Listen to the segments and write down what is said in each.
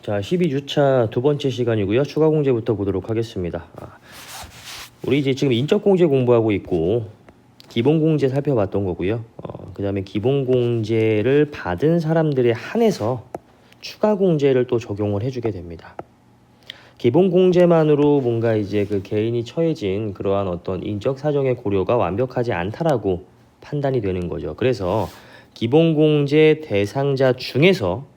자, 12주차 두 번째 시간이고요. 추가 공제부터 보도록 하겠습니다. 우리 이제 지금 인적 공제 공부하고 있고 기본 공제 살펴봤던 거고요. 그 다음에 기본 공제를 받은 사람들에 한해서 추가 공제를 또 적용을 해주게 됩니다. 기본 공제만으로 뭔가 이제 그 개인이 처해진 그러한 어떤 인적 사정의 고려가 완벽하지 않다라고 판단이 되는 거죠. 그래서 기본 공제 대상자 중에서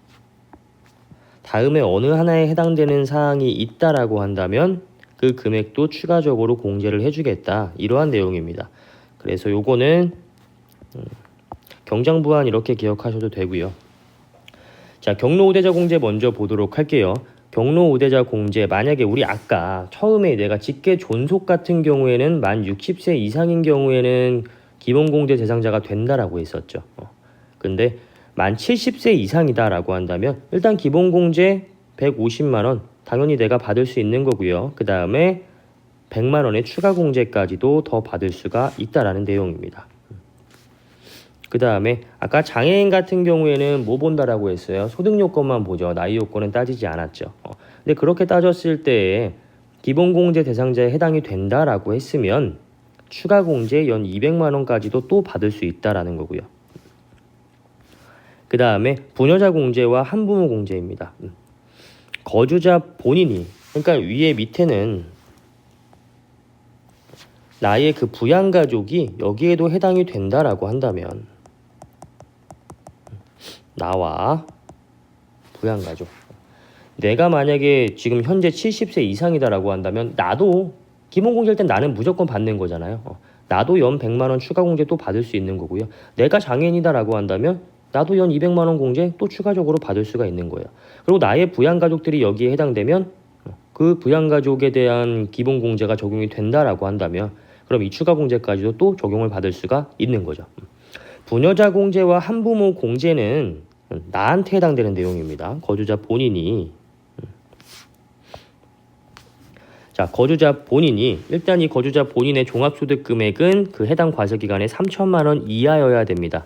다음에 어느 하나에 해당되는 사항이 있다라고 한다면 그 금액도 추가적으로 공제를 해주겠다, 이러한 내용입니다. 그래서 요거는 경장부안 이렇게 기억하셔도 되고요. 자, 경로 우대자 공제 먼저 보도록 할게요. 경로 우대자 공제, 만약에 우리 아까 처음에 내가 직계 존속 같은 경우에는 만 60세 이상인 경우에는 기본 공제 대상자가 된다라고 했었죠. 근데 만 70세 이상이다라고 한다면 일단 기본 공제 150만 원 당연히 내가 받을 수 있는 거고요. 그 다음에 100만 원의 추가 공제까지도 더 받을 수가 있다라는 내용입니다. 그 다음에 아까 장애인 같은 경우에는 뭐 본다라고 했어요? 소득 요건만 보죠. 나이 요건은 따지지 않았죠. 근데 그렇게 따졌을 때 기본 공제 대상자에 해당이 된다라고 했으면 추가 공제 연 200만 원까지도 또 받을 수 있다라는 거고요. 그 다음에 부녀자 공제와 한부모 공제입니다. 거주자 본인이, 그러니까 위에 밑에는 나의 그 부양가족이 여기에도 해당이 된다라고 한다면 나와 부양가족, 내가 만약에 지금 현재 70세 이상이다라고 한다면 나도 기본 공제할 땐 나는 무조건 받는 거잖아요. 나도 연 100만 원 추가 공제 또 받을 수 있는 거고요. 내가 장애인이다라고 한다면 나도 연 200만 원 공제 또 추가적으로 받을 수가 있는 거예요. 그리고 나의 부양가족들이 여기에 해당되면 그 부양가족에 대한 기본 공제가 적용이 된다라고 한다면 그럼 이 추가 공제까지도 또 적용을 받을 수가 있는 거죠. 부녀자 공제와 한부모 공제는 나한테 해당되는 내용입니다. 거주자 본인이, 자, 거주자 본인이 일단 이 거주자 본인의 종합소득 금액은 그 해당 과세기간에 3천만 원 이하여야 됩니다.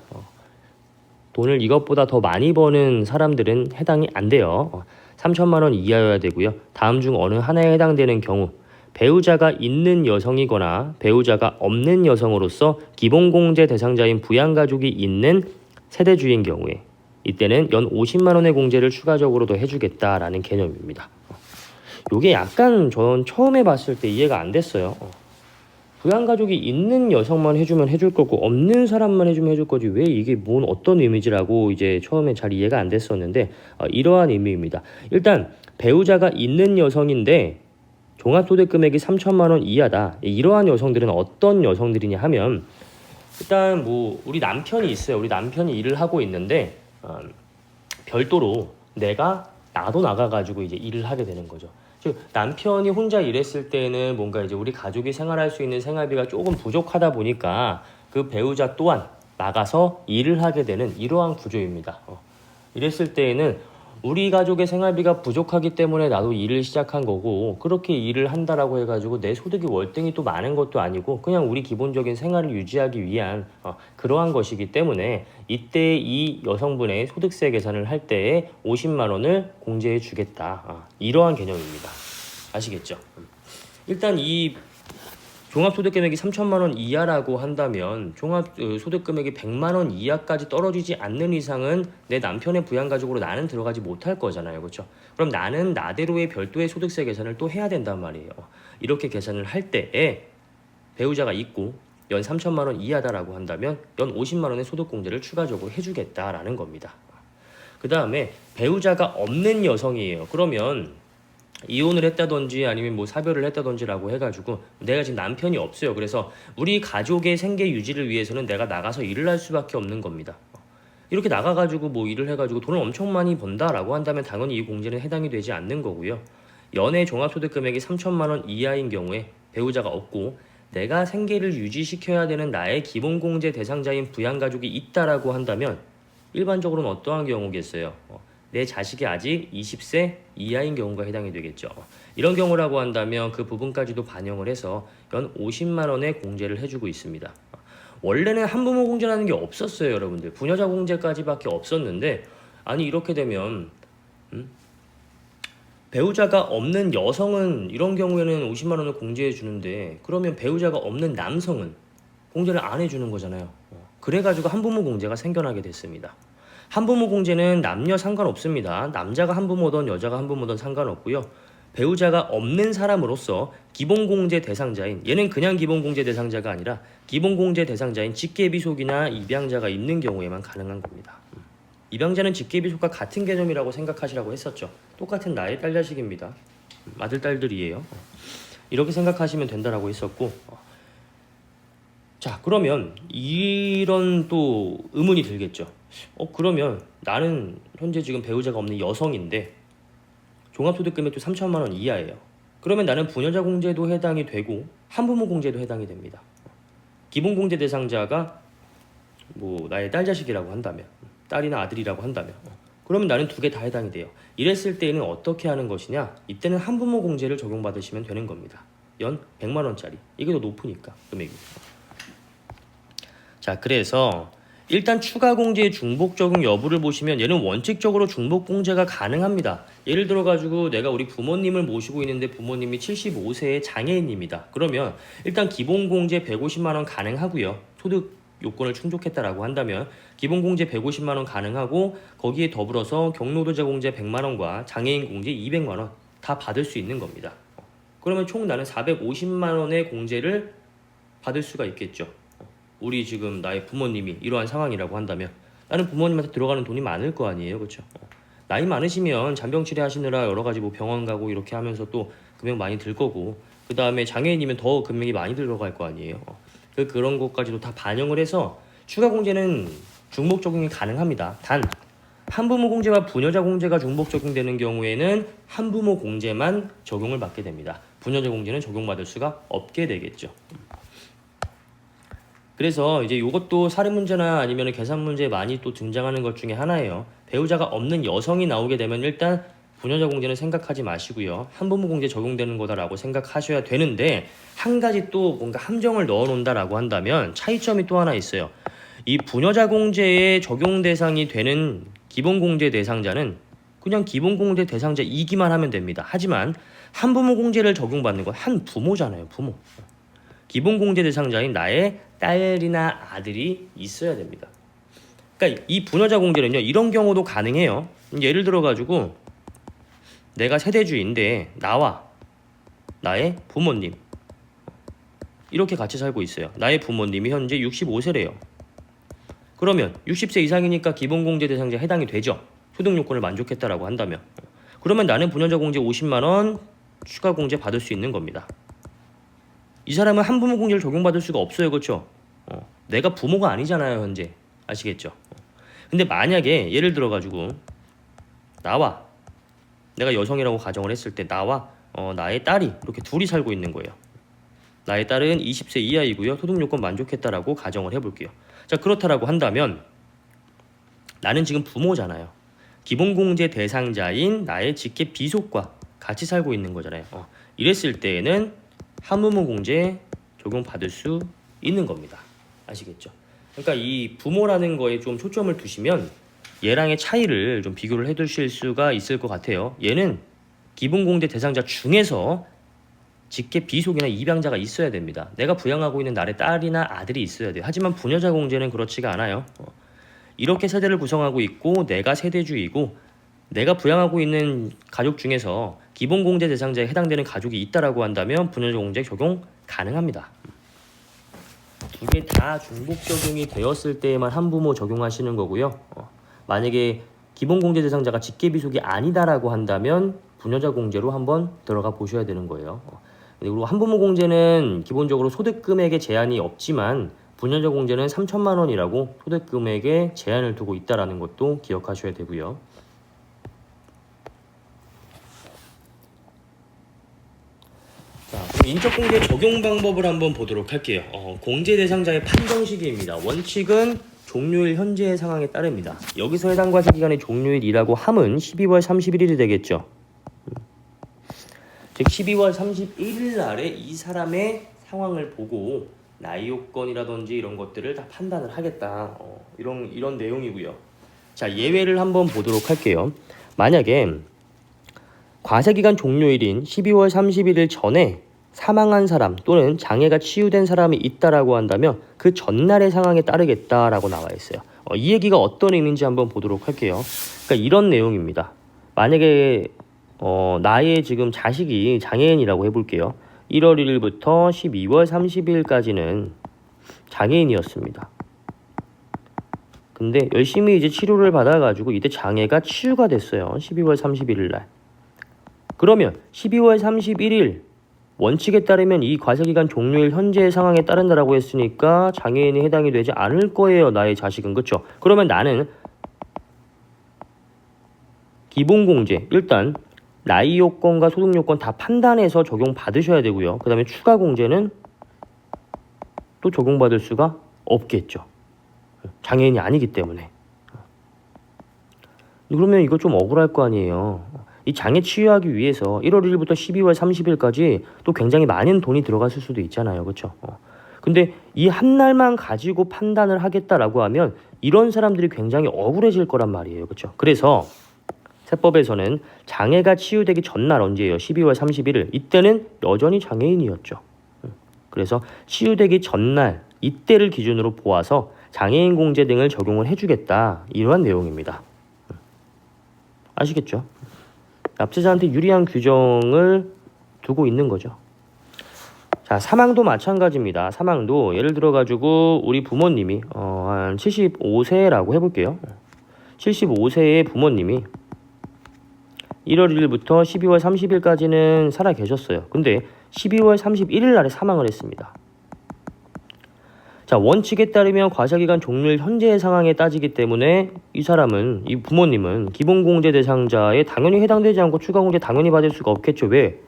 돈을 이것보다 더 많이 버는 사람들은 해당이 안 돼요. 3천만 원 이하여야 되고요. 다음 중 어느 하나에 해당되는 경우 배우자가 있는 여성이거나 배우자가 없는 여성으로서 기본공제 대상자인 부양가족이 있는 세대주인 경우에 이때는 연 50만 원의 공제를 추가적으로 더 해주겠다라는 개념입니다. 이게 약간 전 처음에 봤을 때 이해가 안 됐어요. 부양가족이 있는 여성만 해주면 해줄 거고 없는 사람만 해주면 해줄 거지 왜 이게 뭔 어떤 의미지라고 이제 처음에 잘 이해가 안 됐었는데 이러한 의미입니다. 일단 배우자가 있는 여성인데 종합소득 금액이 3천만 원 이하다. 이러한 여성들은 어떤 여성들이냐 하면 일단 뭐 우리 남편이 있어요. 우리 남편이 일을 하고 있는데 별도로 나도 나가가지고 이제 일을 하게 되는 거죠. 즉 남편이 혼자 일했을 때는 뭔가 이제 우리 가족이 생활할 수 있는 생활비가 조금 부족하다 보니까 그 배우자 또한 나가서 일을 하게 되는 이러한 구조입니다. 이랬을 때에는 우리 가족의 생활비가 부족하기 때문에 나도 일을 시작한 거고 그렇게 일을 한다라고 해가지고 내 소득이 월등히 또 많은 것도 아니고 그냥 우리 기본적인 생활을 유지하기 위한 그러한 것이기 때문에 이때 이 여성분의 소득세 계산을 할 때에 50만 원을 공제해 주겠다. 이러한 개념입니다. 아시겠죠? 일단 이 종합소득금액이 3천만 원 이하라고 한다면 종합소득금액이 100만 원 이하까지 떨어지지 않는 이상은 내 남편의 부양가족으로 나는 들어가지 못할 거잖아요. 그렇죠? 그럼 나는 나대로의 별도의 소득세 계산을 또 해야 된단 말이에요. 이렇게 계산을 할 때에 배우자가 있고 연 3천만 원 이하다라고 한다면 연 50만 원의 소득공제를 추가적으로 해주겠다라는 겁니다. 그 다음에 배우자가 없는 여성이에요. 그러면 이혼을 했다든지 아니면 뭐 사별을 했다든지라고 해가지고 내가 지금 남편이 없어요. 그래서 우리 가족의 생계 유지를 위해서는 내가 나가서 일을 할 수밖에 없는 겁니다. 이렇게 나가가지고 뭐 일을 해가지고 돈을 엄청 많이 번다라고 한다면 당연히 이 공제는 해당이 되지 않는 거고요. 연애 종합소득 금액이 3천만 원 이하인 경우에 배우자가 없고 내가 생계를 유지시켜야 되는 나의 기본공제 대상자인 부양가족이 있다라고 한다면 일반적으로는 어떠한 경우겠어요? 내 자식이 아직 20세 이하인 경우가 해당이 되겠죠. 이런 경우라고 한다면 그 부분까지도 반영을 해서 연 50만 원의 공제를 해주고 있습니다. 원래는 한부모 공제라는 게 없었어요, 여러분들. 부녀자 공제까지밖에 없었는데 아니 이렇게 되면 배우자가 없는 여성은 이런 경우에는 50만 원을 공제해 주는데 그러면 배우자가 없는 남성은 공제를 안 해주는 거잖아요. 그래가지고 한부모 공제가 생겨나게 됐습니다. 한부모 공제는 남녀 상관없습니다. 남자가 한부모든 여자가 한부모든 상관없고요. 배우자가 없는 사람으로서 기본공제 대상자인, 얘는 그냥 기본공제 대상자가 아니라 기본공제 대상자인 직계비속이나 입양자가 있는 경우에만 가능한 겁니다. 입양자는 직계비속과 같은 개념이라고 생각하시라고 했었죠. 똑같은 나의 딸 자식입니다. 아들 딸들이에요. 이렇게 생각하시면 된다라고 했었고, 자, 그러면 이런 또 의문이 들겠죠. 그러면 나는 현재 지금 배우자가 없는 여성인데 종합소득금액도 3천만 원 이하예요. 그러면 나는 부녀자 공제도 해당이 되고 한부모 공제도 해당이 됩니다. 기본공제 대상자가 뭐 나의 딸 자식이라고 한다면, 딸이나 아들이라고 한다면, 그러면 나는 두 개 다 해당이 돼요. 이랬을 때는 어떻게 하는 것이냐? 이때는 한부모 공제를 적용받으시면 되는 겁니다. 연 100만 원짜리. 이게 더 높으니까 금액이. 자, 그래서 일단 추가 공제의 중복 적용 여부를 보시면 얘는 원칙적으로 중복 공제가 가능합니다. 예를 들어 가지고 내가 우리 부모님을 모시고 있는데 부모님이 75세의 장애인입니다. 그러면 일단 기본 공제 150만 원 가능하고요. 소득 요건을 충족했다라고 한다면 기본 공제 150만 원 가능하고 거기에 더불어서 경로도자 공제 100만 원과 장애인 공제 200만 원 다 받을 수 있는 겁니다. 그러면 총 나는 450만 원의 공제를 받을 수가 있겠죠. 우리 지금 나의 부모님이 이러한 상황이라고 한다면 나는 부모님한테 들어가는 돈이 많을 거 아니에요, 그렇죠? 나이 많으시면 잔병 치료하시느라 여러 가지 뭐 병원 가고 이렇게 하면서 또 금액 많이 들 거고, 그 다음에 장애인이면 더 금액이 많이 들어갈 거 아니에요. 그런 것까지도 다 반영을 해서 추가 공제는 중복 적용이 가능합니다. 단 한부모 공제와 부녀자 공제가 중복 적용되는 경우에는 한부모 공제만 적용을 받게 됩니다. 부녀자 공제는 적용받을 수가 없게 되겠죠. 그래서 이제 이것도 사례 문제나 아니면 계산 문제에 많이 또 등장하는 것 중에 하나예요. 배우자가 없는 여성이 나오게 되면 일단 부녀자 공제는 생각하지 마시고요. 한부모 공제 적용되는 거다라고 생각하셔야 되는데, 한 가지 또 뭔가 함정을 넣어 놓는다라고 한다면 차이점이 또 하나 있어요. 이 부녀자 공제의 적용 대상이 되는 기본 공제 대상자는 그냥 기본 공제 대상자이기만 하면 됩니다. 하지만 한부모 공제를 적용받는 건 한 부모잖아요, 부모. 기본 공제 대상자인 나의 딸이나 아들이 있어야 됩니다. 그러니까 이 부녀자 공제는요, 이런 경우도 가능해요. 예를 들어 가지고 내가 세대주인데 나와 나의 부모님 이렇게 같이 살고 있어요. 나의 부모님이 현재 65세래요. 그러면 60세 이상이니까 기본 공제 대상자에 해당이 되죠. 소득 요건을 만족했다라고 한다면. 그러면 나는 부녀자 공제 50만 원 추가 공제 받을 수 있는 겁니다. 이 사람은 한부모 공제를 적용받을 수가 없어요, 그렇죠? 내가 부모가 아니잖아요, 현재. 아시겠죠? 근데 만약에 예를 들어 가지고 나와, 내가 여성이라고 가정을 했을 때 나와 나의 딸이 이렇게 둘이 살고 있는 거예요. 나의 딸은 20세 이하이고요. 소득 요건 만족했다라고 가정을 해볼게요. 자, 그렇다라고 한다면 나는 지금 부모잖아요. 기본공제 대상자인 나의 직계 비속과 같이 살고 있는 거잖아요. 이랬을 때에는 한부모 공제 적용받을 수 있는 겁니다. 아시겠죠? 그러니까 이 부모라는 거에 좀 초점을 두시면 얘랑의 차이를 좀 비교를 해두실 수가 있을 것 같아요. 얘는 기본공제 대상자 중에서 직계 비속이나 입양자가 있어야 됩니다. 내가 부양하고 있는 나의 딸이나 아들이 있어야 돼요. 하지만 부녀자 공제는 그렇지가 않아요. 이렇게 세대를 구성하고 있고 내가 세대주이고 내가 부양하고 있는 가족 중에서 기본공제 대상자에 해당되는 가족이 있다라고 한다면 부녀자 공제 적용 가능합니다. 두 개 다 중복 적용이 되었을 때에만 한부모 적용하시는 거고요. 만약에 기본공제 대상자가 직계비속이 아니다라고 한다면 부녀자 공제로 한번 들어가 보셔야 되는 거예요. 그리고 한부모 공제는 기본적으로 소득 금액에 제한이 없지만 부녀자 공제는 3천만 원이라고 소득 금액에 제한을 두고 있다라는 것도 기억하셔야 되고요. 자, 그럼 인적공제 적용 방법을 한번 보도록 할게요. 공제 대상자의 판정 시기입니다. 원칙은 종료일 현재의 상황에 따릅니다. 여기서 해당 과세 기간의 종료일이라고 함은 12월 31일이 되겠죠. 즉 12월 31일 날에 이 사람의 상황을 보고 나이 요건이라든지 이런 것들을 다 판단을 하겠다. 이런 내용이고요. 자, 예외를 한번 보도록 할게요. 만약에 과세기간 종료일인 12월 31일 전에 사망한 사람 또는 장애가 치유된 사람이 있다라고 한다면 그 전날의 상황에 따르겠다라고 나와 있어요. 이 얘기가 어떤 의미인지 한번 보도록 할게요. 그러니까 이런 내용입니다. 만약에 나의 지금 자식이 장애인이라고 해볼게요. 1월 1일부터 12월 30일까지는 장애인이었습니다. 근데 열심히 이제 치료를 받아가지고 이때 장애가 치유가 됐어요. 12월 31일 날. 그러면 12월 31일 원칙에 따르면 이 과세기간 종료일 현재의 상황에 따른다라고 했으니까 장애인이 해당이 되지 않을 거예요. 나의 자식은. 그렇죠? 그러면 나는 기본공제 일단 나이 요건과 소득 요건 다 판단해서 적용받으셔야 되고요. 그 다음에 추가 공제는 또 적용받을 수가 없겠죠. 장애인이 아니기 때문에. 그러면 이거 좀 억울할 거 아니에요. 이 장애 치유하기 위해서 1월 1일부터 12월 30일까지 또 굉장히 많은 돈이 들어갔을 수도 있잖아요. 그렇죠? 근데 이 한 날만 가지고 판단을 하겠다라고 하면 이런 사람들이 굉장히 억울해질 거란 말이에요. 그렇죠? 그래서 세법에서는 장애가 치유되기 전날 언제예요? 12월 31일. 이때는 여전히 장애인이었죠. 그래서 치유되기 전날 이때를 기준으로 보아서 장애인 공제 등을 적용을 해주겠다. 이러한 내용입니다. 아시겠죠? 납세자한테 유리한 규정을 두고 있는 거죠. 자, 사망도 마찬가지입니다. 사망도 예를 들어 가지고 우리 부모님이 한 75세라고 해볼게요. 75세의 부모님이 1월 1일부터 12월 30일까지는 살아 계셨어요. 근데 12월 31일 날에 사망을 했습니다. 자, 원칙에 따르면 과세기간 종료일 현재의 상황에 따지기 때문에 이 사람은, 이 부모님은 기본공제 대상자에 당연히 해당되지 않고 추가공제 당연히 받을 수가 없겠죠. 왜?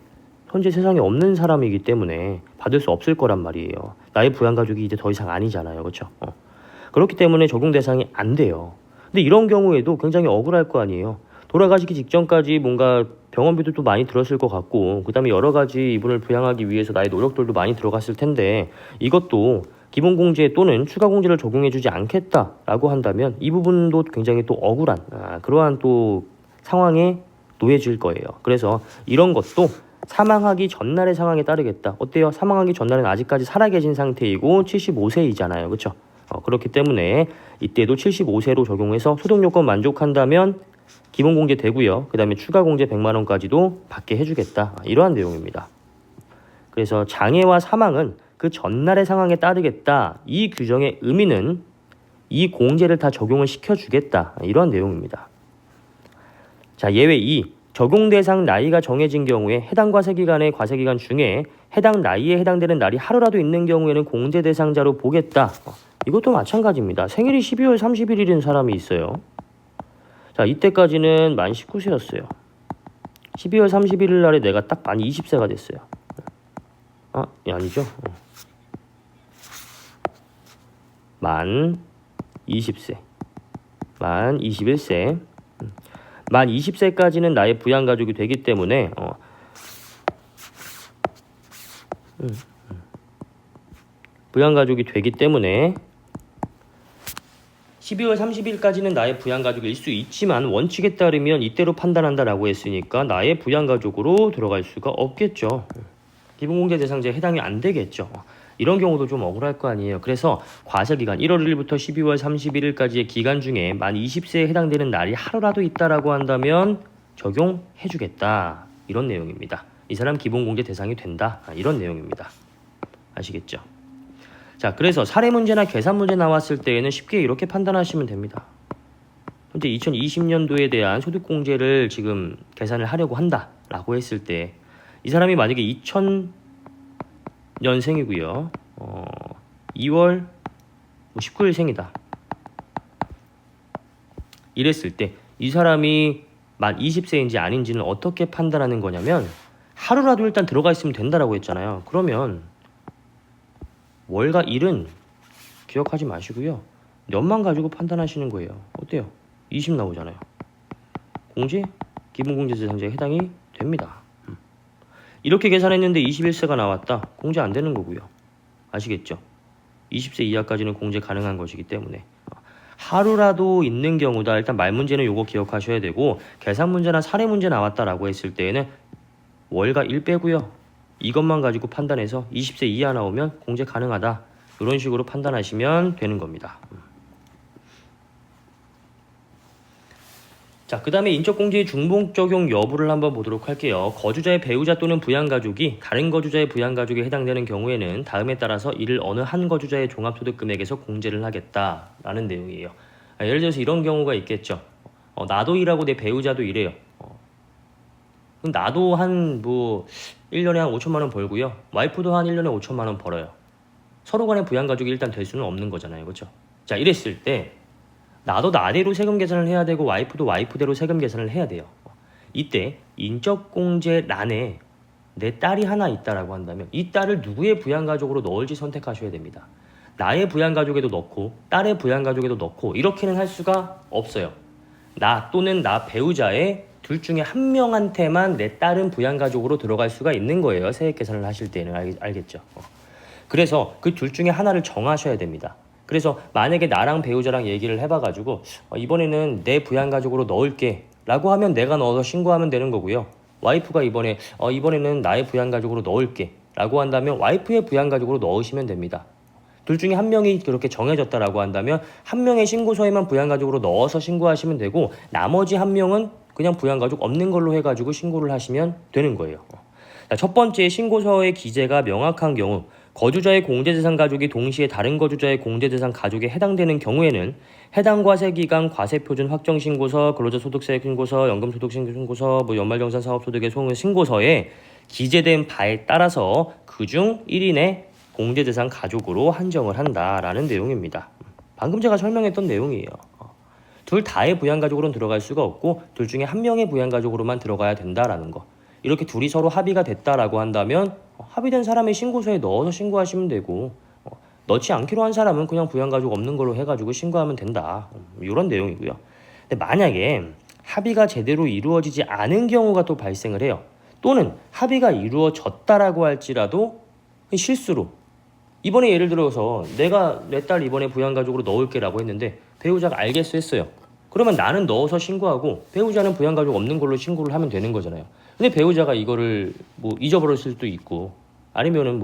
현재 세상에 없는 사람이기 때문에 받을 수 없을 거란 말이에요. 나의 부양가족이 이제 더 이상 아니잖아요. 그렇죠? 그렇기 때문에 적용 대상이 안 돼요. 근데 이런 경우에도 굉장히 억울할 거 아니에요. 돌아가시기 직전까지 뭔가 병원비도 또 많이 들었을 것 같고, 그 다음에 여러 가지 이분을 부양하기 위해서 나의 노력들도 많이 들어갔을 텐데, 이것도 기본공제 또는 추가공제를 적용해주지 않겠다라고 한다면 이 부분도 굉장히 또 억울한 그러한 또 상황에 놓여질 거예요. 그래서 이런 것도 사망하기 전날의 상황에 따르겠다. 어때요? 사망하기 전날은 아직까지 살아계신 상태이고 75세이잖아요. 그렇죠? 그렇기 때문에 이때도 75세로 적용해서 소득요건 만족한다면 기본공제 되고요. 그 다음에 추가공제 100만 원까지도 받게 해주겠다. 이러한 내용입니다. 그래서 장애와 사망은 그 전날의 상황에 따르겠다. 이 규정의 의미는 이 공제를 다 적용을 시켜주겠다. 이러한 내용입니다. 자, 예외 2. 적용 대상 나이가 정해진 경우에 해당 과세기간의 과세기간 중에 해당 나이에 해당되는 날이 하루라도 있는 경우에는 공제 대상자로 보겠다. 이것도 마찬가지입니다. 생일이 12월 31일인 사람이 있어요. 자, 이때까지는 만 19세였어요. 12월 31일 날에 내가 딱 만 20세가 됐어요. 아니죠. 만 20세. 만 21세. 만 20세까지는 나의 부양가족이 되기 때문에 부양가족이 되기 때문에 12월 30일까지는 나의 부양가족일 수 있지만 원칙에 따르면 이때로 판단한다라고 했으니까 나의 부양가족으로 들어갈 수가 없겠죠. 기본공제 대상자에 해당이 안 되겠죠. 이런 경우도 좀 억울할 거 아니에요. 그래서 과세기간 1월 1일부터 12월 31일까지의 기간 중에 만 20세에 해당되는 날이 하루라도 있다라고 한다면 적용해주겠다. 이런 내용입니다. 이 사람 기본공제 대상이 된다. 이런 내용입니다. 아시겠죠? 자, 그래서 사례 문제나 계산 문제 나왔을 때에는 쉽게 이렇게 판단하시면 됩니다. 현재 2020년도에 대한 소득공제를 지금 계산을 하려고 한다라고 했을 때 이 사람이 만약에 2000년생이고요. 2월 19일 생이다. 이랬을 때 이 사람이 만 20세인지 아닌지는 어떻게 판단하는 거냐면 하루라도 일단 들어가 있으면 된다라고 했잖아요. 그러면 월과 일은 기억하지 마시고요. 년만 가지고 판단하시는 거예요. 어때요? 20 나오잖아요. 공제, 기본공제 대상자에 해당이 됩니다. 이렇게 계산했는데 21세가 나왔다. 공제 안 되는 거고요. 아시겠죠? 20세 이하까지는 공제 가능한 것이기 때문에 하루라도 있는 경우다. 일단 말 문제는 요거 기억하셔야 되고, 계산 문제나 사례 문제 나왔다라고 했을 때에는 월가 1 빼고요. 이것만 가지고 판단해서 20세 이하 나오면 공제 가능하다. 이런 식으로 판단하시면 되는 겁니다. 자, 그 다음에 인적공제의 중복 적용 여부를 한번 보도록 할게요. 거주자의 배우자 또는 부양가족이 다른 거주자의 부양가족에 해당되는 경우에는 다음에 따라서 이를 어느 한 거주자의 종합소득금액에서 공제를 하겠다라는 내용이에요. 예를 들어서 이런 경우가 있겠죠. 나도 일하고 내 배우자도 일해요. 그럼 나도 한 1년에 한 5천만 원 벌고요. 와이프도 한 1년에 5천만 원 벌어요. 서로 간의 부양가족이 일단 될 수는 없는 거잖아요. 그렇죠? 자, 이랬을 때 나도 나대로 세금 계산을 해야 되고 와이프도 와이프대로 세금 계산을 해야 돼요. 이때 인적공제란에 내 딸이 하나 있다라고 한다면 이 딸을 누구의 부양가족으로 넣을지 선택하셔야 됩니다. 나의 부양가족에도 넣고 딸의 부양가족에도 넣고 이렇게는 할 수가 없어요. 나 또는 나 배우자의 둘 중에 한 명한테만 내 딸은 부양가족으로 들어갈 수가 있는 거예요. 세액 계산을 하실 때는 알겠죠? 그래서 그 둘 중에 하나를 정하셔야 됩니다. 그래서 만약에 나랑 배우자랑 얘기를 해봐가지고 이번에는 내 부양가족으로 넣을게 라고 하면 내가 넣어서 신고하면 되는 거고요. 와이프가 이번에는 나의 부양가족으로 넣을게 라고 한다면 와이프의 부양가족으로 넣으시면 됩니다. 둘 중에 한 명이 그렇게 정해졌다라고 한다면 한 명의 신고서에만 부양가족으로 넣어서 신고하시면 되고 나머지 한 명은 그냥 부양가족 없는 걸로 해가지고 신고를 하시면 되는 거예요. 자, 첫 번째, 신고서의 기재가 명확한 경우 거주자의 공제대상 가족이 동시에 다른 거주자의 공제대상 가족에 해당되는 경우에는 해당 과세기간 과세표준 확정신고서, 근로자소득세 신고서, 연금소득세 신고서, 연말정산 사업소득의 신고서에 기재된 바에 따라서 그중 1인의 공제대상 가족으로 한정을 한다라는 내용입니다. 방금 제가 설명했던 내용이에요. 둘 다의 부양가족으로는 들어갈 수가 없고 둘 중에 한 명의 부양가족으로만 들어가야 된다라는 거. 이렇게 둘이 서로 합의가 됐다라고 한다면 합의된 사람의 신고서에 넣어서 신고하시면 되고 넣지 않기로 한 사람은 그냥 부양가족 없는 걸로 해가지고 신고하면 된다. 이런 내용이고요. 근데 만약에 합의가 제대로 이루어지지 않은 경우가 또 발생을 해요. 또는 합의가 이루어졌다라고 할지라도 실수로 이번에 예를 들어서 내가 내 딸 이번에 부양가족으로 넣을게라고 했는데 배우자가 알겠어 했어요. 그러면 나는 넣어서 신고하고 배우자는 부양가족 없는 걸로 신고를 하면 되는 거잖아요. 근데 배우자가 이거를 잊어버렸을 수도 있고 아니면은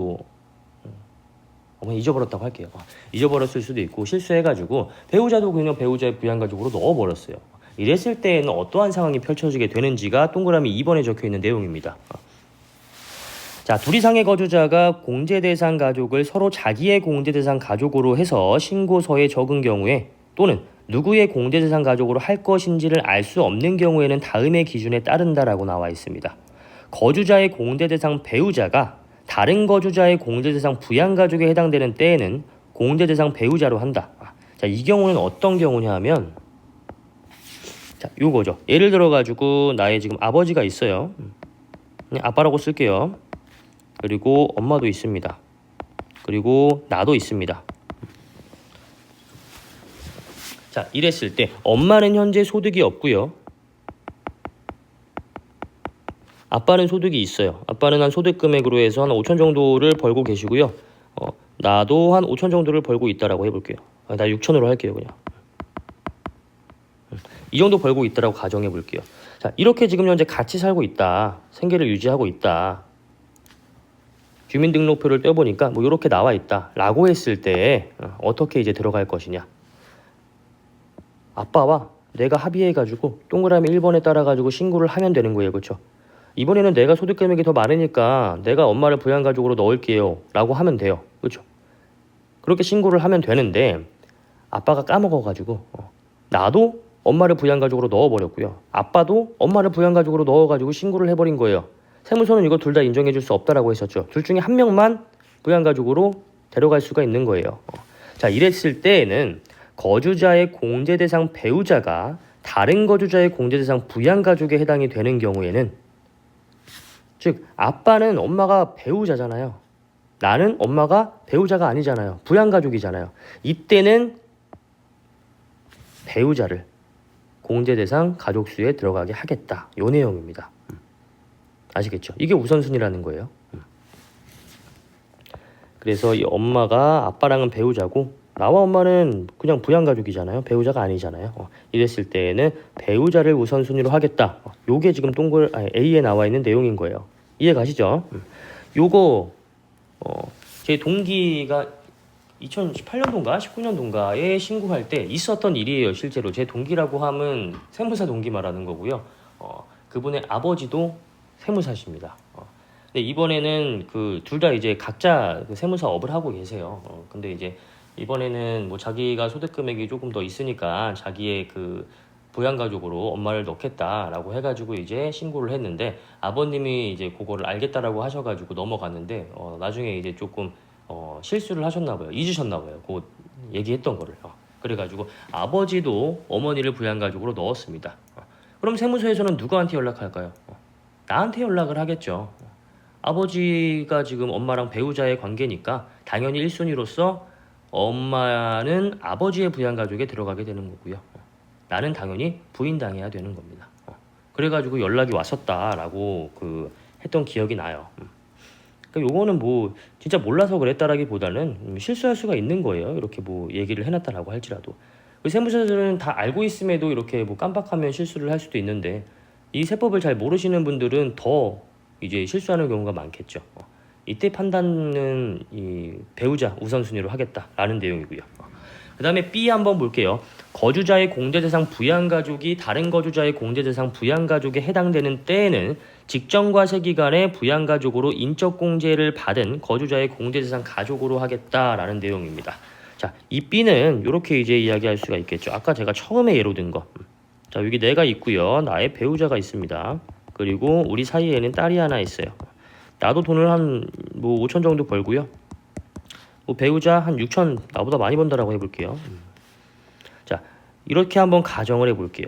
잊어버렸다고 할게요. 잊어버렸을 수도 있고 실수해가지고 배우자도 그냥 배우자의 부양가족으로 넣어버렸어요. 이랬을 때에는 어떠한 상황이 펼쳐지게 되는지가 동그라미 2번에 적혀있는 내용입니다. 자, 둘 이상의 거주자가 공제대상 가족을 서로 자기의 공제대상 가족으로 해서 신고서에 적은 경우에 또는 누구의 공제대상 가족으로 할 것인지를 알 수 없는 경우에는 다음의 기준에 따른다라고 나와 있습니다. 거주자의 공제대상 배우자가 다른 거주자의 공제대상 부양가족에 해당되는 때에는 공제대상 배우자로 한다. 자, 이 경우는 어떤 경우냐 하면 자, 요거죠. 예를 들어 가지고 나의 지금 아버지가 있어요. 아빠라고 쓸게요. 그리고 엄마도 있습니다. 그리고 나도 있습니다. 자, 이랬을 때 엄마는 현재 소득이 없고요. 아빠는 소득이 있어요. 아빠는 한 소득 금액으로 해서 한 5천 정도를 벌고 계시고요. 나도 한 5천 정도를 벌고 있다라고 해볼게요. 나 6천으로 할게요, 그냥. 이 정도 벌고 있다라고 가정해 볼게요. 자, 이렇게 지금 현재 같이 살고 있다. 생계를 유지하고 있다. 주민등록표를 떼보니까 이렇게 나와 있다 라고 했을 때 어떻게 이제 들어갈 것이냐. 아빠와 내가 합의해가지고 동그라미 1번에 따라가지고 신고를 하면 되는 거예요. 그렇죠? 이번에는 내가 소득 금액이 더 많으니까 내가 엄마를 부양가족으로 넣을게요 라고 하면 돼요. 그렇죠? 그렇게 신고를 하면 되는데 아빠가 까먹어가지고 나도 엄마를 부양가족으로 넣어버렸고요. 아빠도 엄마를 부양가족으로 넣어가지고 신고를 해버린 거예요. 세무서는 이거 둘 다 인정해줄 수 없다라고 했었죠. 둘 중에 한 명만 부양가족으로 데려갈 수가 있는 거예요. 자, 이랬을 때에는 거주자의 공제대상 배우자가 다른 거주자의 공제대상 부양가족에 해당이 되는 경우에는 즉 아빠는 엄마가 배우자잖아요. 나는 엄마가 배우자가 아니잖아요. 부양가족이잖아요. 이때는 배우자를 공제대상 가족수에 들어가게 하겠다. 요 내용입니다. 아시겠죠? 이게 우선순위라는 거예요. 그래서 이 엄마가 아빠랑은 배우자고 나와 엄마는 그냥 부양가족이잖아요. 배우자가 아니잖아요. 이랬을 때에는 배우자를 우선순위로 하겠다. 요게 지금 A에 나와 있는 내용인 거예요. 이해 가시죠? 요거 제 동기가 2018년도인가 19년도인가에 신고할 때 있었던 일이에요. 실제로 제 동기라고 하면 세무사 동기 말하는 거고요. 그분의 아버지도 세무사십니다. 근데 이번에는 그 둘 다 이제 각자 그 세무사업을 하고 계세요. 근데 이제 이번에는 뭐 자기가 소득 금액이 조금 더 있으니까 자기의 그 부양가족으로 엄마를 넣겠다라고 해가지고 이제 신고를 했는데 아버님이 이제 그거를 알겠다라고 하셔가지고 넘어갔는데 나중에 이제 조금 실수를 하셨나봐요. 잊으셨나봐요. 그 얘기했던 거를. 그래가지고 아버지도 어머니를 부양가족으로 넣었습니다. 그럼 세무서에서는 누구한테 연락할까요? 나한테 연락을 하겠죠. 아버지가 지금 엄마랑 배우자의 관계니까 당연히 1순위로서 엄마는 아버지의 부양가족에 들어가게 되는 거고요. 나는 당연히 부인당해야 되는 겁니다. 그래가지고 연락이 왔었다라고 했던 기억이 나요. 그러니까 요거는 뭐 진짜 몰라서 그랬다라기보다는 실수할 수가 있는 거예요. 이렇게 뭐 얘기를 해놨다라고 할지라도 세무사들은 다 알고 있음에도 이렇게 뭐 깜빡하면 실수를 할 수도 있는데 이 세법을 잘 모르시는 분들은 더 이제 실수하는 경우가 많겠죠. 이때 판단은 이 배우자 우선순위로 하겠다라는 내용이고요. 그 다음에 B 한번 볼게요. 거주자의 공제대상 부양가족이 다른 거주자의 공제대상 부양가족에 해당되는 때에는 직전과세 기간에 부양가족으로 인적공제를 받은 거주자의 공제대상 가족으로 하겠다라는 내용입니다. 자, 이 B는 이렇게 이제 이야기할 수가 있겠죠. 아까 제가 처음에 예로 든 거. 자, 여기 내가 있고요. 나의 배우자가 있습니다. 그리고 우리 사이에는 딸이 하나 있어요. 나도 돈을 한 뭐 5천 정도 벌고요. 뭐 배우자 한 6천 나보다 많이 번다라고 해볼게요. 자, 이렇게 한번 가정을 해볼게요.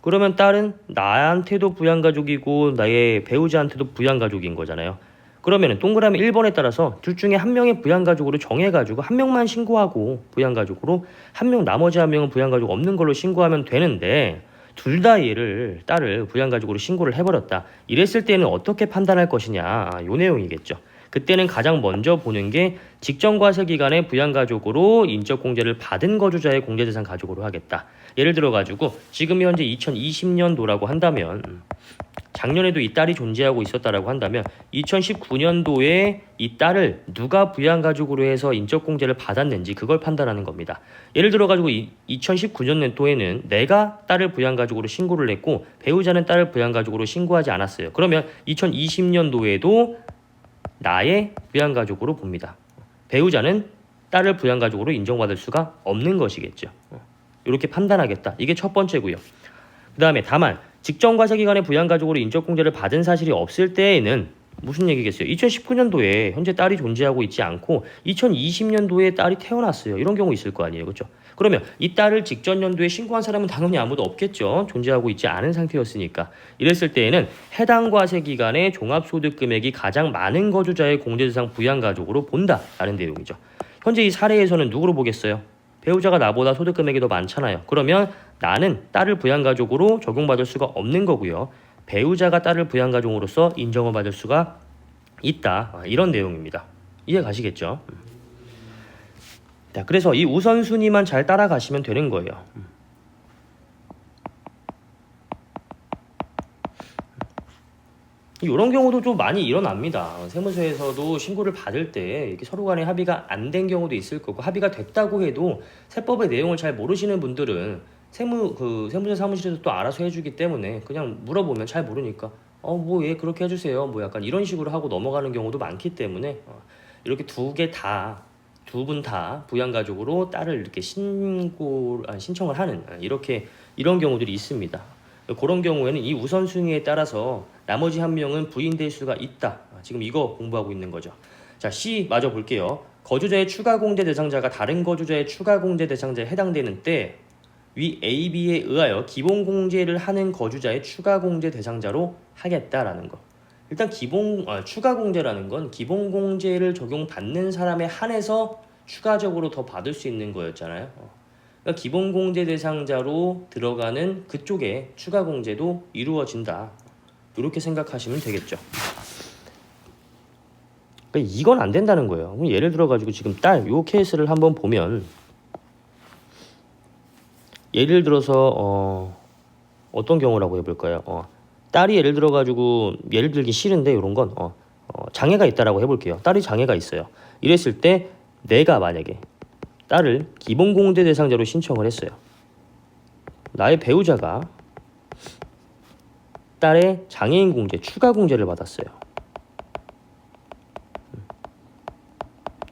그러면 딸은 나한테도 부양가족이고 나의 배우자한테도 부양가족인 거잖아요. 그러면 동그라미 1번에 따라서 둘 중에 한 명의 부양가족으로 정해가지고 한 명만 신고하고 부양가족으로 한 명 나머지 한 명은 부양가족 없는 걸로 신고하면 되는데 둘 다 딸을 부양가족으로 신고를 해버렸다. 이랬을 때는 어떻게 판단할 것이냐. 요 내용이겠죠. 그때는 가장 먼저 보는 게 직전과세 기간에 부양가족으로 인적공제를 받은 거주자의 공제대상 가족으로 하겠다. 예를 들어가지고 지금 현재 2020년도라고 한다면 작년에도 이 딸이 존재하고 있었다라고 한다면 2019년도에 이 딸을 누가 부양가족으로 해서 인적공제를 받았는지 그걸 판단하는 겁니다. 예를 들어가지고 2019년도에는 내가 딸을 부양가족으로 신고를 했고 배우자는 딸을 부양가족으로 신고하지 않았어요. 그러면 2020년도에도 나의 부양가족으로 봅니다. 배우자는 딸을 부양가족으로 인정받을 수가 없는 것이겠죠. 이렇게 판단하겠다. 이게 첫 번째고요. 그 다음에 다만 직전과세 기간에 부양가족으로 인적공제를 받은 사실이 없을 때에는 무슨 얘기겠어요? 2019년도에 현재 딸이 존재하고 있지 않고 2020년도에 딸이 태어났어요. 이런 경우 있을 거 아니에요. 그렇죠? 그러면 이 딸을 직전 연도에 신고한 사람은 당연히 아무도 없겠죠. 존재하고 있지 않은 상태였으니까. 이랬을 때에는 해당 과세 기간에 종합소득 금액이 가장 많은 거주자의 공제대상 부양가족으로 본다라는 내용이죠. 현재 이 사례에서는 누구로 보겠어요? 배우자가 나보다 소득 금액이 더 많잖아요. 그러면 나는 딸을 부양가족으로 적용받을 수가 없는 거고요. 배우자가 딸을 부양가족으로서 인정을 받을 수가 있다. 이런 내용입니다. 이해 가시겠죠? 자, 그래서 이 우선순위만 잘 따라가시면 되는 거예요. 이런 경우도 좀 많이 일어납니다. 세무서에서도 신고를 받을 때 이렇게 서로 간에 합의가 안 된 경우도 있을 거고 합의가 됐다고 해도 세법의 내용을 잘 모르시는 분들은 세무사 사무실에서 또 알아서 해주기 때문에 그냥 물어보면 잘 모르니까 뭐 예 그렇게 해주세요 뭐 약간 이런 식으로 하고 넘어가는 경우도 많기 때문에 이렇게 두 분 다 부양가족으로 딸을 이렇게 신청을 하는 이런 경우들이 있습니다. 그런 경우에는 이 우선순위에 따라서 나머지 한 명은 부인될 수가 있다. 지금 이거 공부하고 있는 거죠. 자, C 마저 볼게요. 거주자의 추가 공제 대상자가 다른 거주자의 추가 공제 대상자에 해당되는 때 위 A, B에 의하여 기본 공제를 하는 거주자의 추가 공제 대상자로 하겠다라는 거. 일단 추가 공제라는 건 기본 공제를 적용받는 사람에 한해서 추가적으로 더 받을 수 있는 거였잖아요. 그러니까 기본 공제 대상자로 들어가는 그쪽에 추가 공제도 이루어진다. 이렇게 생각하시면 되겠죠. 그러니까 이건 안 된다는 거예요. 예를 들어가지고 지금 딸 요 케이스를 한번 보면 예를 들어서 어떤 경우라고 해볼까요? 딸이 예를 들어가지고 예를 들기 싫은데 이런 건 장애가 있다라고 해볼게요. 딸이 장애가 있어요. 이랬을 때 내가 만약에 딸을 기본공제 대상자로 신청을 했어요. 나의 배우자가 딸의 장애인 공제, 추가 공제를 받았어요.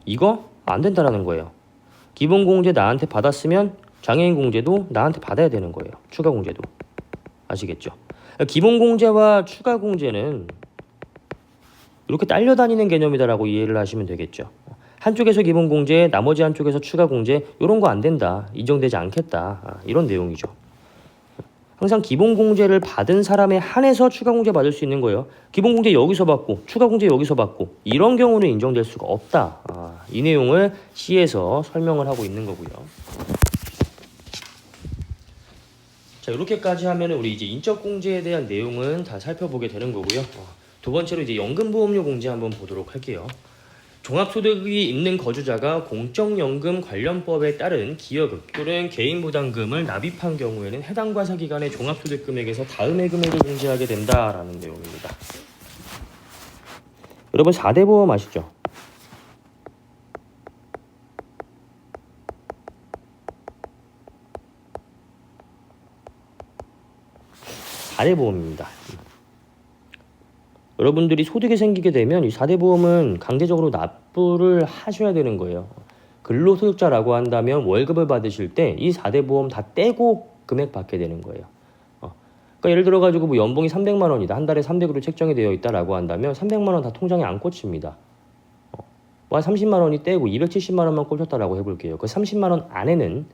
이거 안 된다라는 거예요. 기본 공제 나한테 받았으면 장애인 공제도 나한테 받아야 되는 거예요. 추가 공제도. 아시겠죠? 기본 공제와 추가 공제는 이렇게 딸려다니는 개념이다라고 이해를 하시면 되겠죠. 한쪽에서 기본 공제, 나머지 한쪽에서 추가 공제, 이런 거 안 된다. 인정되지 않겠다. 이런 내용이죠. 항상 기본 공제를 받은 사람에 한해서 추가 공제 받을 수 있는 거예요. 기본 공제 여기서 받고 추가 공제 여기서 받고 이런 경우는 인정될 수가 없다. 이 내용을 C에서 설명을 하고 있는 거고요. 자, 이렇게까지 하면 우리 이제 인적 공제에 대한 내용은 다 살펴보게 되는 거고요. 두 번째로 이제 연금보험료 공제 한번 보도록 할게요. 종합소득이 있는 거주자가 공적연금 관련법에 따른 기여금 또는 개인부담금을 납입한 경우에는 해당 과세기간의 종합소득 금액에서 다음의 금액을 공제하게 된다라는 내용입니다. 여러분 4대 보험 아시죠? 4대 보험입니다. 여러분들이 소득이 생기게 되면 이 4대 보험은 강제적으로 납부를 하셔야 되는 거예요. 근로소득자라고 한다면 월급을 받으실 때 이 4대 보험 다 떼고 금액 받게 되는 거예요. 그러니까 예를 들어가지고 뭐 연봉이 300만 원이다. 한 달에 300으로 책정이 되어 있다라고 한다면 300만 원 다 통장에 안 꽂힙니다. 30만 원이 떼고 270만 원만 꽂혔다라고 해볼게요. 그 30만 원 안에는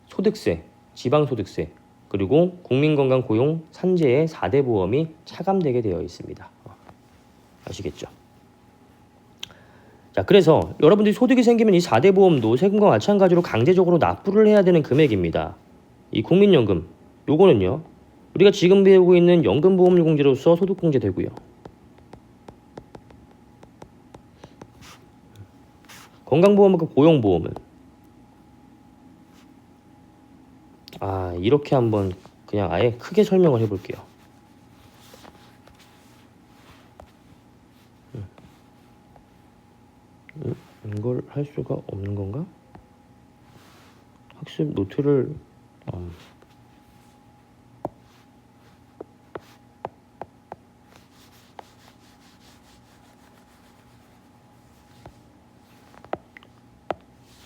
소득세, 지방소득세, 그리고 국민건강고용 산재의 4대 보험이 차감되게 되어 있습니다. 아시겠죠? 자, 그래서 여러분들이 소득이 생기면 이 4대 보험도 세금과 마찬가지로 강제적으로 납부를 해야 되는 금액입니다. 이 국민연금, 요거는요, 우리가 지금 배우고 있는 연금보험료 공제로서 소득공제 되고요. 건강보험과 고용보험은 이렇게 한번 그냥 아예 크게 설명을 해볼게요. 이걸 할 수가 없는 건가? 학습 노트를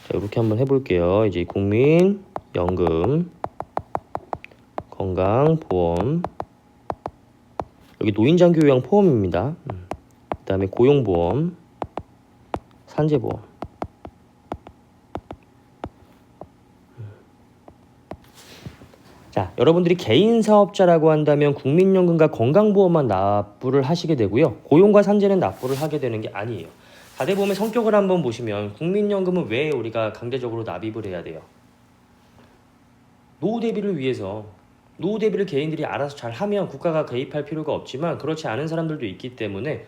자, 이렇게 한번 해볼게요. 이제 국민 연금, 건강보험, 여기 노인장기 요양 포함입니다. 그 다음에 고용보험, 산재보험. 자, 여러분들이 개인 사업자라고 한다면 국민연금과 건강보험만 납부를 하시게 되고요. 고용과 산재는 납부를 하게 되는 게 아니에요. 4대 보험의 성격을 한번 보시면 국민연금은 왜 우리가 강제적으로 납입을 해야 돼요? 노후 대비를 위해서, 노후 대비를 개인들이 알아서 잘 하면 국가가 개입할 필요가 없지만 그렇지 않은 사람들도 있기 때문에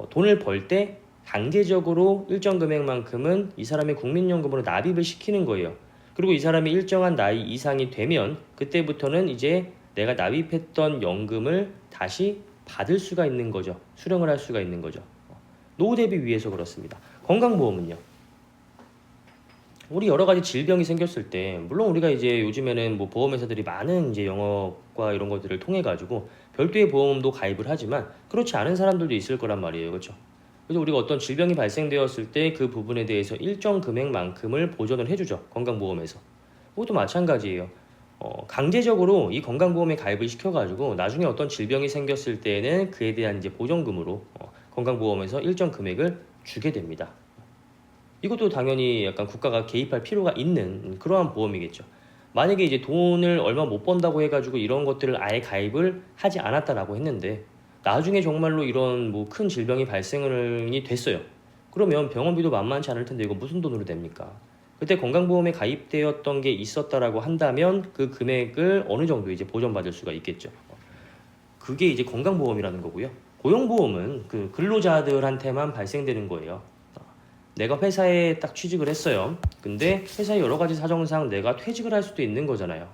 돈을 벌 때 강제적으로 일정 금액만큼은 이 사람의 국민연금으로 납입을 시키는 거예요. 그리고 이 사람이 일정한 나이 이상이 되면 그때부터는 이제 내가 납입했던 연금을 다시 받을 수가 있는 거죠. 수령을 할 수가 있는 거죠. 노후 대비 위해서 그렇습니다. 건강보험은요, 우리 여러 가지 질병이 생겼을 때, 물론 우리가 이제 요즘에는 뭐 보험회사들이 많은 이제 영업과 이런 것들을 통해 가지고 별도의 보험도 가입을 하지만 그렇지 않은 사람들도 있을 거란 말이에요. 그렇죠? 그래서 우리가 어떤 질병이 발생되었을 때 그 부분에 대해서 일정 금액만큼을 보전을 해주죠. 건강보험에서. 그것도 마찬가지예요. 강제적으로 이 건강보험에 가입을 시켜가지고 나중에 어떤 질병이 생겼을 때에는 그에 대한 이제 보전금으로 건강보험에서 일정 금액을 주게 됩니다. 이것도 당연히 약간 국가가 개입할 필요가 있는 그러한 보험이겠죠. 만약에 이제 돈을 얼마 못 번다고 해가지고 이런 것들을 아예 가입을 하지 않았다라고 했는데 나중에 정말로 이런 뭐 큰 질병이 발생이 됐어요. 그러면 병원비도 만만치 않을 텐데 이거 무슨 돈으로 됩니까? 그때 건강보험에 가입되었던 게 있었다라고 한다면 그 금액을 어느 정도 이제 보전받을 수가 있겠죠. 그게 이제 건강보험이라는 거고요. 고용보험은 그 근로자들한테만 발생되는 거예요. 내가 회사에 딱 취직을 했어요. 근데 회사의 여러 가지 사정상 내가 퇴직을 할 수도 있는 거잖아요.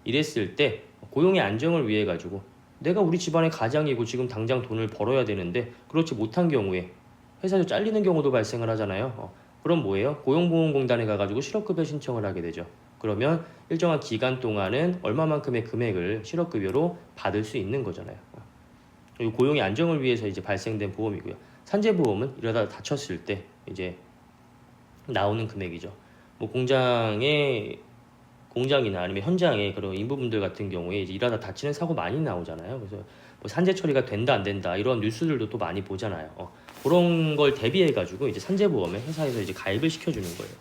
이랬을 때 고용의 안정을 위해 가지고 내가 우리 집안의 가장이고 지금 당장 돈을 벌어야 되는데 그렇지 못한 경우에 회사에서 잘리는 경우도 발생을 하잖아요. 그럼 뭐예요? 고용보험공단에 가가지고 실업급여 신청을 하게 되죠. 그러면 일정한 기간 동안은 얼마만큼의 금액을 실업급여로 받을 수 있는 거잖아요. 이 고용의 안정을 위해서 이제 발생된 보험이고요. 산재보험은 이러다 다쳤을 때 이제 나오는 금액이죠. 뭐 공장이나 아니면 현장에 그런 인부분들 같은 경우에 이제 일하다 다치는 사고 많이 나오잖아요. 그래서 뭐 산재 처리가 된다 안 된다 이런 뉴스들도 또 많이 보잖아요. 그런 걸 대비해 가지고 이제 산재보험에 회사에서 이제 가입을 시켜주는 거예요.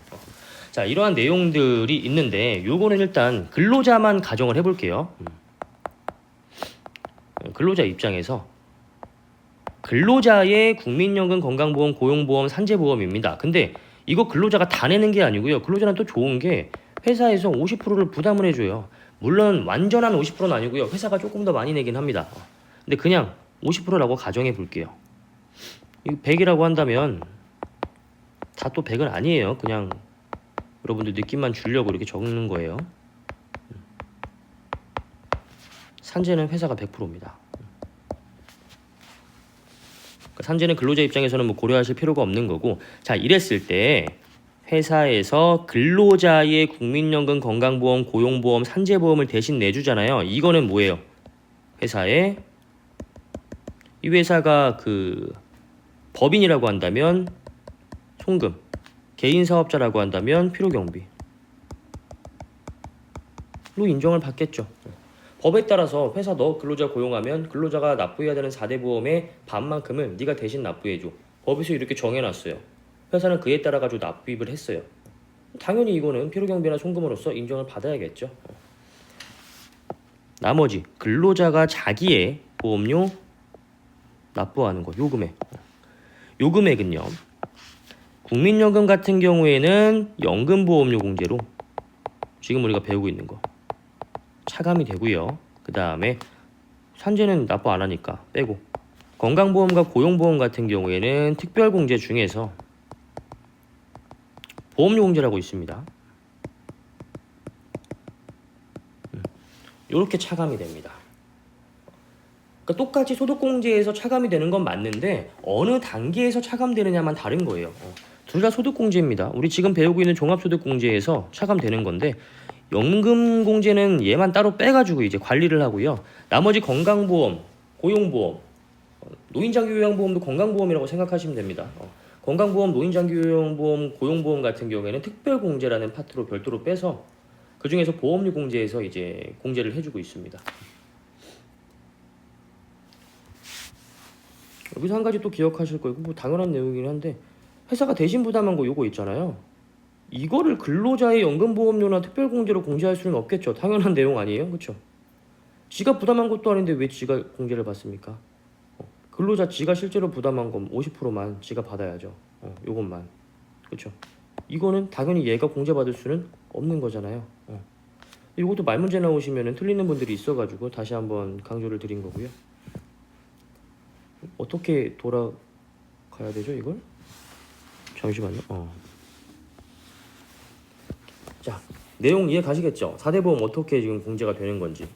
자, 이러한 내용들이 있는데 요거는 일단 근로자만 가정을 해볼게요. 근로자 입장에서 근로자의 국민연금, 건강보험, 고용보험, 산재보험입니다. 근데 이거 근로자가 다 내는 게 아니고요. 근로자는 또 좋은 게 회사에서 50%를 부담을 해줘요. 물론 완전한 50%는 아니고요. 회사가 조금 더 많이 내긴 합니다. 근데 그냥 50%라고 가정해 볼게요. 이거 100이라고 한다면 다 또 100은 아니에요. 그냥 여러분들 느낌만 주려고 이렇게 적는 거예요. 산재는 회사가 100%입니다. 산재는 근로자 입장에서는 뭐 고려하실 필요가 없는 거고, 자, 이랬을 때 회사에서 근로자의 국민연금, 건강보험, 고용보험, 산재보험을 대신 내주잖아요. 이거는 뭐예요? 이 회사가 그 법인이라고 한다면 송금, 개인 사업자라고 한다면 필요경비로 인정을 받겠죠. 법에 따라서 회사 너 근로자 고용하면 근로자가 납부해야 되는 4대 보험의 반만큼을 네가 대신 납부해줘. 법에서 이렇게 정해놨어요. 회사는 그에 따라 가지고 납부입을 했어요. 당연히 이거는 필요경비나 송금으로서 인정을 받아야겠죠. 나머지 근로자가 자기의 보험료 납부하는 거, 요 금액은요. 국민연금 같은 경우에는 연금보험료 공제로 지금 우리가 배우고 있는 거 차감이 되고요. 그 다음에 산재는 납부 안 하니까 빼고, 건강보험과 고용보험 같은 경우에는 특별공제 중에서 보험료 공제라고 있습니다. 이렇게 차감이 됩니다. 그러니까 똑같이 소득공제에서 차감이 되는 건 맞는데 어느 단계에서 차감되느냐만 다른 거예요. 둘 다 소득공제입니다. 우리 지금 배우고 있는 종합소득공제에서 차감되는 건데 연금공제는 얘만 따로 빼가지고 이제 관리를 하고요. 나머지 건강보험, 고용보험, 노인장기요양보험도 건강보험이라고 생각하시면 됩니다. 건강보험, 노인장기요양보험, 고용보험 같은 경우에는 특별공제라는 파트로 별도로 빼서 그 중에서 보험료 공제에서 이제 공제를 해주고 있습니다. 여기서 한 가지 또 기억하실 거고 뭐 당연한 내용이긴 한데 회사가 대신 부담한 거 요거 있잖아요. 이거를 근로자의 연금보험료나 특별공제로 공제할 수는 없겠죠. 당연한 내용 아니에요, 그렇죠? 지가 부담한 것도 아닌데 왜 지가 공제를 받습니까? 근로자 지가 실제로 부담한 건 50%만 지가 받아야죠. 요것만, 그렇죠? 이거는 당연히 얘가 공제받을 수는 없는 거잖아요. 이것도 말 문제 나오시면은 틀리는 분들이 있어가지고 다시 한번 강조를 드린 거고요. 어떻게 돌아가야 되죠, 이걸? 잠시만요. 자, 내용 이해 가시겠죠? 4대 보험 어떻게 지금 공제가 되는 건지.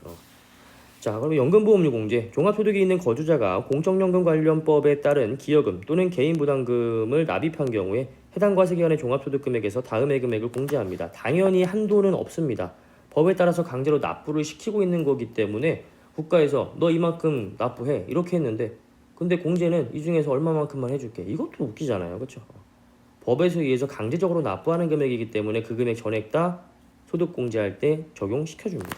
자, 그럼 연금보험료 공제. 종합소득이 있는 거주자가 공적연금관련법에 따른 기여금 또는 개인부담금을 납입한 경우에 해당 과세기간의 종합소득금액에서 다음의 금액을 공제합니다. 당연히 한도는 없습니다. 법에 따라서 강제로 납부를 시키고 있는 거기 때문에 국가에서 너 이만큼 납부해 이렇게 했는데 근데 공제는 이 중에서 얼마만큼만 해줄게. 이것도 웃기잖아요, 그렇죠? 법에서 의해서 강제적으로 납부하는 금액이기 때문에 그 금액 전액 다 소득공제할 때 적용시켜줍니다.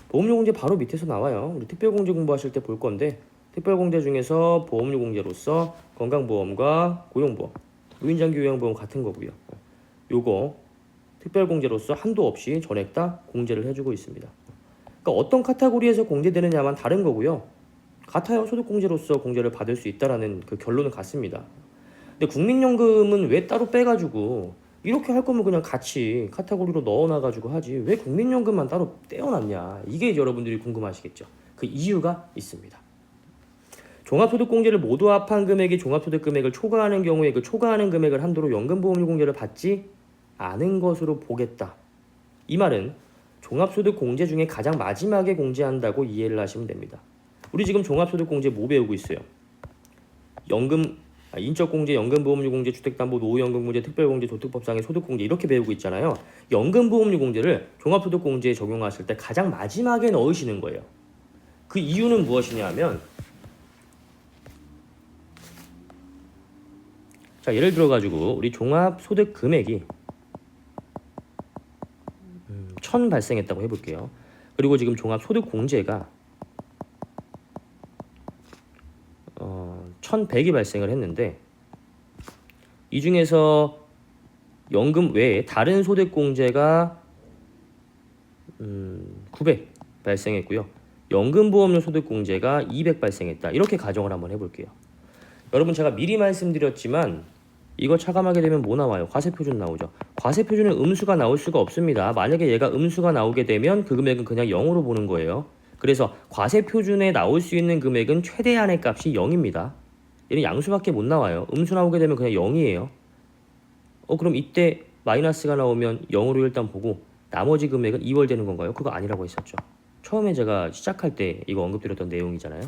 보험료 공제 바로 밑에서 나와요. 우리 특별공제 공부하실 때 볼 건데 특별공제 중에서 보험료 공제로서 건강보험과 고용보험, 노인장기요양보험 같은 거고요. 요거 특별공제로서 한도 없이 전액 다 공제를 해주고 있습니다. 그러니까 어떤 카테고리에서 공제되느냐만 다른 거고요. 같아요. 소득공제로서 공제를 받을 수 있다라는 그 결론은 같습니다. 근데 국민연금은 왜 따로 빼가지고 이렇게 할 거면 그냥 같이 카테고리로 넣어놔가지고 하지 왜 국민연금만 따로 떼어놨냐, 이게 여러분들이 궁금하시겠죠. 그 이유가 있습니다. 종합소득공제를 모두 합한 금액이 종합소득금액을 초과하는 경우에 그 초과하는 금액을 한도로 연금보험료 공제를 받지 않은 것으로 보겠다. 이 말은 종합소득공제 중에 가장 마지막에 공제한다고 이해를 하시면 됩니다. 우리 지금 종합소득공제 뭐 배우고 있어요? 인적공제, 연금보험료 공제, 주택담보, 노후연금공제, 특별공제, 조특법상의 소득공제 이렇게 배우고 있잖아요. 연금보험료 공제를 종합소득공제에 적용하실 때 가장 마지막에 넣으시는 거예요. 그 이유는 무엇이냐 하면 자, 예를 들어 가지고 우리 종합소득 금액이 1000 발생했다고 해볼게요. 그리고 지금 종합소득공제가 1100이 발생을 했는데 이 중에서 연금 외에 다른 소득공제가 900 발생했고요. 연금보험료 소득공제가 200 발생했다. 이렇게 가정을 한번 해볼게요. 여러분 제가 미리 말씀드렸지만 이거 차감하게 되면 뭐 나와요? 과세표준 나오죠. 과세표준은 음수가 나올 수가 없습니다. 만약에 얘가 음수가 나오게 되면 그 금액은 그냥 0으로 보는 거예요. 그래서 과세표준에 나올 수 있는 금액은 최대한의 값이 0입니다. 얘는 양수밖에 못 나와요. 음수 나오게 되면 그냥 0이에요. 그럼 이때 마이너스가 나오면 0으로 일단 보고 나머지 금액은 2월 되는 건가요? 그거 아니라고 했었죠. 처음에 제가 시작할 때 이거 언급드렸던 내용이잖아요.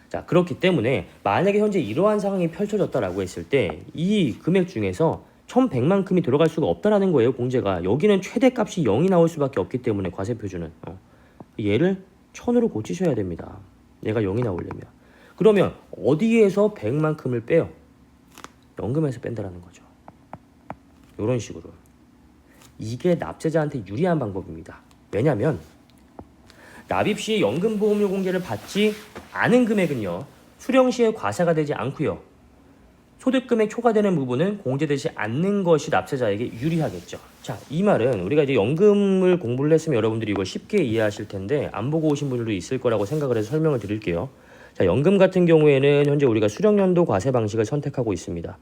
자, 그렇기 때문에 만약에 현재 이러한 상황이 펼쳐졌다라고 했을 때 이 금액 중에서 1100만큼이 들어갈 수가 없다라는 거예요. 공제가. 여기는 최대값이 0이 나올 수밖에 없기 때문에 과세표준은 얘를 1000으로 고치셔야 됩니다. 얘가 0이 나오려면. 그러면 어디에서 100만큼을 빼요? 연금에서 뺀다라는 거죠. 이런 식으로. 이게 납세자한테 유리한 방법입니다. 왜냐하면 납입 시에 연금보험료 공제를 받지 않은 금액은요. 수령 시에 과세가 되지 않고요. 소득금액 초과되는 부분은 공제되지 않는 것이 납세자에게 유리하겠죠. 자, 이 말은 우리가 이제 연금을 공부를 했으면 여러분들이 이걸 쉽게 이해하실 텐데 안 보고 오신 분들도 있을 거라고 생각을 해서 설명을 드릴게요. 자, 연금 같은 경우에는 현재 우리가 수령연도 과세 방식을 선택하고 있습니다.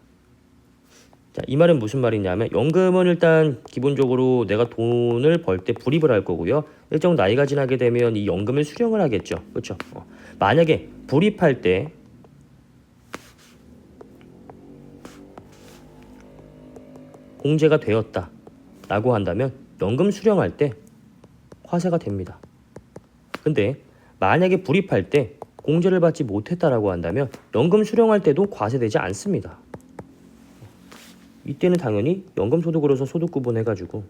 자, 이 말은 무슨 말이냐면 연금은 일단 기본적으로 내가 돈을 벌 때 불입을 할 거고요. 일정 나이가 지나게 되면 이 연금을 수령을 하겠죠. 그렇죠? 만약에 불입할 때 공제가 되었다 라고 한다면 연금 수령할 때 과세가 됩니다. 근데 만약에 불입할 때 공제를 받지 못했다라고 한다면 연금 수령할 때도 과세되지 않습니다. 이때는 당연히 연금소득으로서 소득 구분해가지고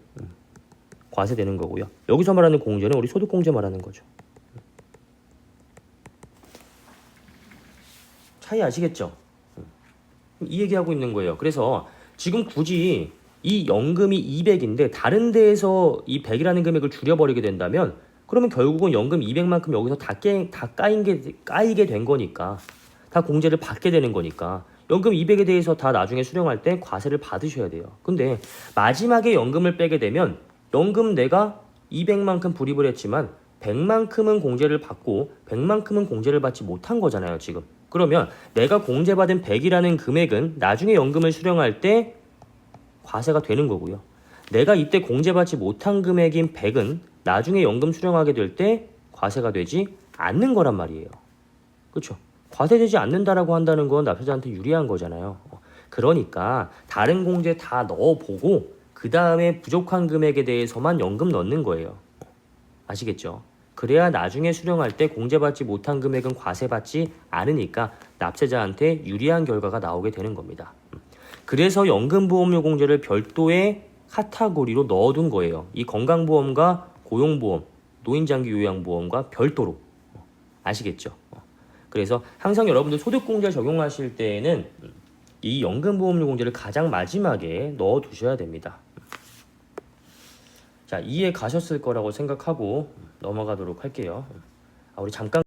과세되는 거고요. 여기서 말하는 공제는 우리 소득공제 말하는 거죠. 차이 아시겠죠? 이 얘기하고 있는 거예요. 그래서 지금 굳이 이 연금이 200인데 다른 데에서 이 100이라는 금액을 줄여버리게 된다면 그러면 결국은 연금 200만큼 여기서 다 까이게 된 거니까 다 공제를 받게 되는 거니까 연금 200에 대해서 다 나중에 수령할 때 과세를 받으셔야 돼요. 근데 마지막에 연금을 빼게 되면 연금 내가 200만큼 불입을 했지만 100만큼은 공제를 받고 100만큼은 공제를 받지 못한 거잖아요, 지금. 그러면 내가 공제받은 100이라는 금액은 나중에 연금을 수령할 때 과세가 되는 거고요. 내가 이때 공제받지 못한 금액인 100은 나중에 연금 수령하게 될 때 과세가 되지 않는 거란 말이에요. 그렇죠? 과세되지 않는다라고 한다는 건 납세자한테 유리한 거잖아요. 그러니까 다른 공제 다 넣어보고 그 다음에 부족한 금액에 대해서만 연금 넣는 거예요. 아시겠죠? 그래야 나중에 수령할 때 공제받지 못한 금액은 과세받지 않으니까 납세자한테 유리한 결과가 나오게 되는 겁니다. 그래서 연금보험료 공제를 별도의 카테고리로 넣어둔 거예요. 이 건강보험과 고용보험, 노인장기 요양보험과 별도로. 아시겠죠? 그래서 항상 여러분들 소득공제 적용하실 때에는 이 연금보험료 공제를 가장 마지막에 넣어두셔야 됩니다. 자, 이해 가셨을 거라고 생각하고 넘어가도록 할게요. 우리 잠깐